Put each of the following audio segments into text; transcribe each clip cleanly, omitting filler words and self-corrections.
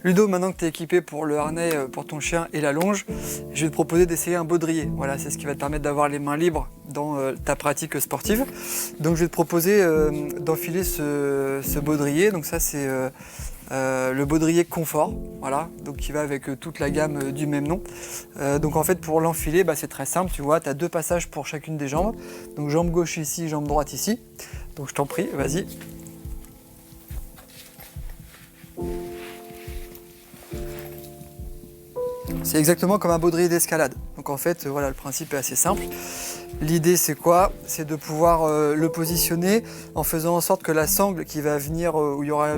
Ludo, maintenant que tu es équipé pour le harnais pour ton chien et la longe, je vais te proposer d'essayer un baudrier. Voilà, c'est ce qui va te permettre d'avoir les mains libres dans ta pratique sportive. Donc je vais te proposer d'enfiler ce baudrier. Donc ça c'est le baudrier confort, voilà, donc qui va avec toute la gamme du même nom. Donc en fait pour l'enfiler, c'est très simple, tu vois, tu as 2 passages pour chacune des jambes. Donc jambe gauche ici, jambe droite ici. Donc je t'en prie, vas-y. C'est exactement comme un baudrier d'escalade. Donc en fait, voilà, le principe est assez simple. L'idée c'est quoi? C'est de pouvoir le positionner en faisant en sorte que la sangle qui va venir, où il y aura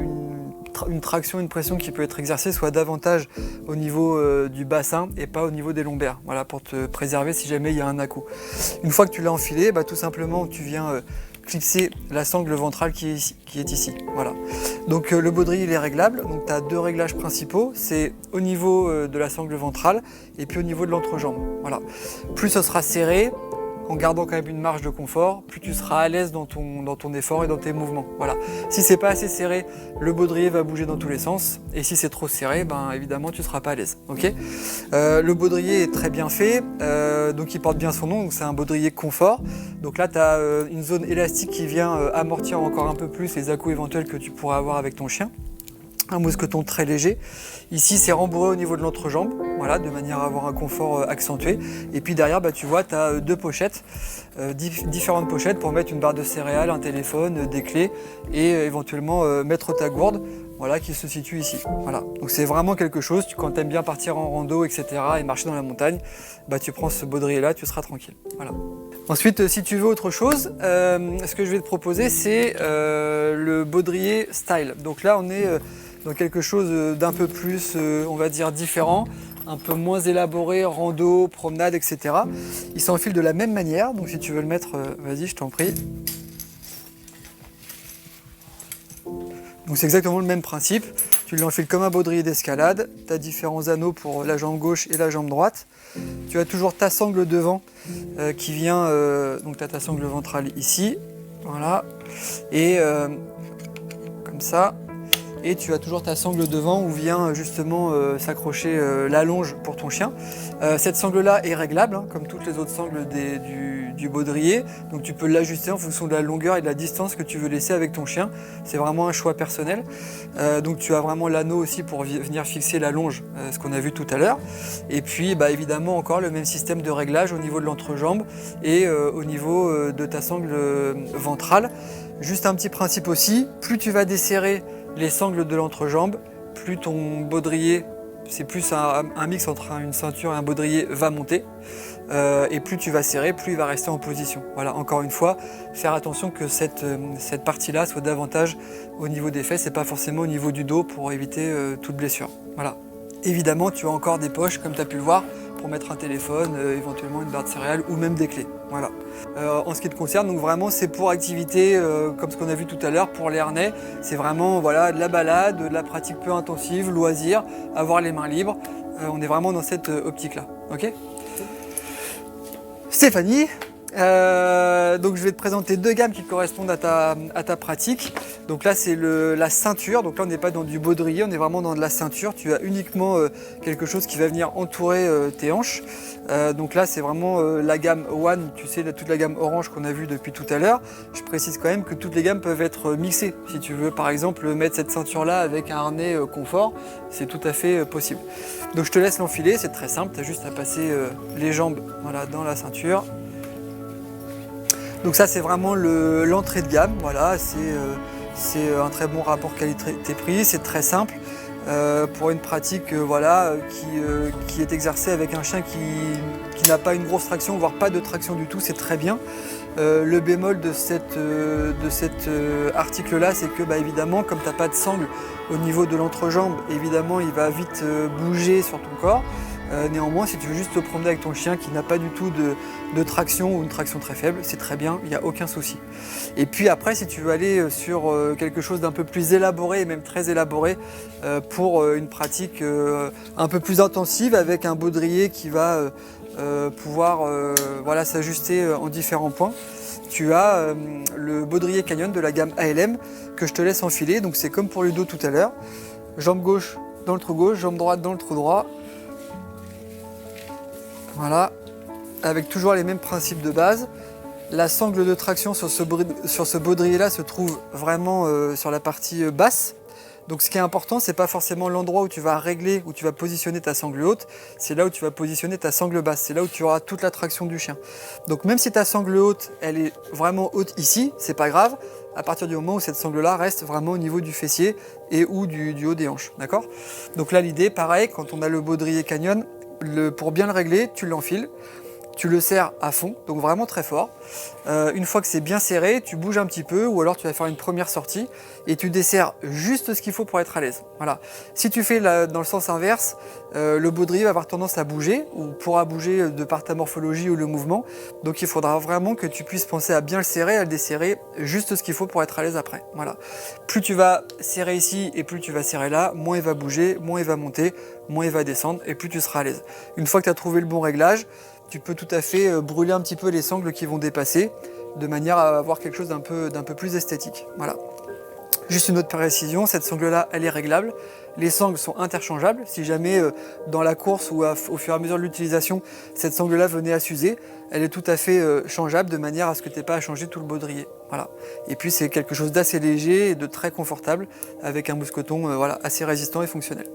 une traction, une pression qui peut être exercée, soit davantage au niveau du bassin et pas au niveau des lombaires. Voilà, pour te préserver si jamais il y a un à-coup. Une fois que tu l'as enfilé, tout simplement tu viens clipser la sangle ventrale qui est ici. Voilà. Donc le baudrier il est réglable, donc tu as 2 réglages principaux, c'est au niveau de la sangle ventrale et puis au niveau de l'entrejambe. Voilà. Plus ce sera serré, en gardant quand même une marge de confort, plus tu seras à l'aise dans ton effort et dans tes mouvements. Voilà. Si c'est pas assez serré, le baudrier va bouger dans tous les sens, et si c'est trop serré, évidemment tu ne seras pas à l'aise. Okay, le baudrier est très bien fait, donc il porte bien son nom, donc c'est un baudrier confort. Donc là tu as une zone élastique qui vient amortir encore un peu plus les à-coups éventuels que tu pourras avoir avec ton chien. Un mousqueton très léger. Ici, c'est rembourré au niveau de l'entrejambe, voilà, de manière à avoir un confort accentué. Et puis derrière, tu vois, tu as 2 pochettes, différentes pochettes pour mettre une barre de céréales, un téléphone, des clés et éventuellement mettre ta gourde, voilà, qui se situe ici. Voilà. Donc c'est vraiment quelque chose, quand tu aimes bien partir en rando, etc. et marcher dans la montagne, tu prends ce baudrier-là, tu seras tranquille. Voilà. Ensuite, si tu veux autre chose, ce que je vais te proposer, c'est le baudrier style. Donc là, on est dans quelque chose d'un peu plus, on va dire, différent, un peu moins élaboré, rando, promenade, etc. Il s'enfile de la même manière, donc si tu veux le mettre, vas-y, je t'en prie. Donc c'est exactement le même principe, tu l'enfiles comme un baudrier d'escalade, tu as différents anneaux pour la jambe gauche et la jambe droite. Tu as toujours ta sangle devant qui vient, donc tu as ta sangle ventrale ici, voilà, et comme ça. Et tu as toujours ta sangle devant où vient justement s'accrocher la longe pour ton chien. Cette sangle-là est réglable, comme toutes les autres sangles du baudrier. Donc tu peux l'ajuster en fonction de la longueur et de la distance que tu veux laisser avec ton chien. C'est vraiment un choix personnel. Donc tu as vraiment l'anneau aussi pour venir fixer la longe, ce qu'on a vu tout à l'heure. Et puis évidemment encore le même système de réglage au niveau de l'entrejambe et au niveau de ta sangle ventrale. Juste un petit principe aussi, plus tu vas desserrer les sangles de l'entrejambe, plus ton baudrier, c'est plus un mix entre une ceinture et un baudrier, va monter. Et plus tu vas serrer, plus il va rester en position. Voilà, encore une fois, faire attention que cette partie-là soit davantage au niveau des fesses et pas forcément au niveau du dos pour éviter toute blessure. Voilà. Évidemment, tu as encore des poches, comme tu as pu le voir, pour mettre un téléphone, éventuellement une barre de céréales ou même des clés. Voilà. En ce qui te concerne, donc vraiment c'est pour activité comme ce qu'on a vu tout à l'heure pour les harnais. C'est vraiment voilà, de la balade, de la pratique peu intensive, loisir, avoir les mains libres. On est vraiment dans cette optique-là. Ok ? Stéphanie, donc je vais te présenter 2 gammes qui correspondent à ta pratique. Donc là c'est la ceinture, donc là on n'est pas dans du baudrier, on est vraiment dans de la ceinture. Tu as uniquement quelque chose qui va venir entourer tes hanches. Donc là c'est vraiment la gamme One, tu sais, toute la gamme orange qu'on a vue depuis tout à l'heure. Je précise quand même que toutes les gammes peuvent être mixées. Si tu veux par exemple mettre cette ceinture là avec un harnais confort, c'est tout à fait possible. Donc je te laisse l'enfiler, c'est très simple, tu as juste à passer les jambes voilà, dans la ceinture. Donc ça c'est vraiment l'entrée de gamme, voilà, c'est un très bon rapport qualité-prix, c'est très simple pour une pratique voilà, qui est exercée avec un chien qui n'a pas une grosse traction, voire pas de traction du tout, c'est très bien. Le bémol de cet article-là, c'est que évidemment, comme tu n'as pas de sangle au niveau de l'entrejambe, évidemment il va vite bouger sur ton corps. Néanmoins, si tu veux juste te promener avec ton chien qui n'a pas du tout de traction ou une traction très faible, c'est très bien, il n'y a aucun souci. Et puis après, si tu veux aller sur quelque chose d'un peu plus élaboré, et même très élaboré, pour une pratique un peu plus intensive avec un baudrier qui va pouvoir voilà, s'ajuster en différents points, tu as le baudrier Canyon de la gamme ALM que je te laisse enfiler. Donc c'est comme pour Ludo tout à l'heure. Jambe gauche dans le trou gauche, jambe droite dans le trou droit. Voilà, avec toujours les mêmes principes de base. La sangle de traction sur ce baudrier-là se trouve vraiment sur la partie basse. Donc ce qui est important, c'est pas forcément l'endroit où tu vas régler, où tu vas positionner ta sangle haute, c'est là où tu vas positionner ta sangle basse, c'est là où tu auras toute la traction du chien. Donc même si ta sangle haute, elle est vraiment haute ici, c'est pas grave, à partir du moment où cette sangle-là reste vraiment au niveau du fessier et ou du haut des hanches, d'accord? Donc là l'idée, pareil, quand on a le baudrier canyon, pour bien le régler, tu l'enfiles. Tu le serres à fond, donc vraiment très fort. Une fois que c'est bien serré, tu bouges un petit peu ou alors tu vas faire une première sortie et tu desserres juste ce qu'il faut pour être à l'aise. Voilà. Si tu fais dans le sens inverse, le baudrier va avoir tendance à bouger ou pourra bouger de par ta morphologie ou le mouvement. Donc il faudra vraiment que tu puisses penser à bien le serrer, à le desserrer juste ce qu'il faut pour être à l'aise après. Voilà. Plus tu vas serrer ici et plus tu vas serrer là, moins il va bouger, moins il va monter, moins il va descendre et plus tu seras à l'aise. Une fois que tu as trouvé le bon réglage, tu peux tout à fait brûler un petit peu les sangles qui vont dépasser, de manière à avoir quelque chose d'un peu plus esthétique. Voilà. Juste une autre précision, cette sangle-là, elle est réglable. Les sangles sont interchangeables. Si jamais dans la course ou au fur et à mesure de l'utilisation, cette sangle-là venait à s'user, elle est tout à fait changeable de manière à ce que tu n'aies pas à changer tout le baudrier. Voilà. Et puis c'est quelque chose d'assez léger et de très confortable avec un mousse-coton voilà, assez résistant et fonctionnel.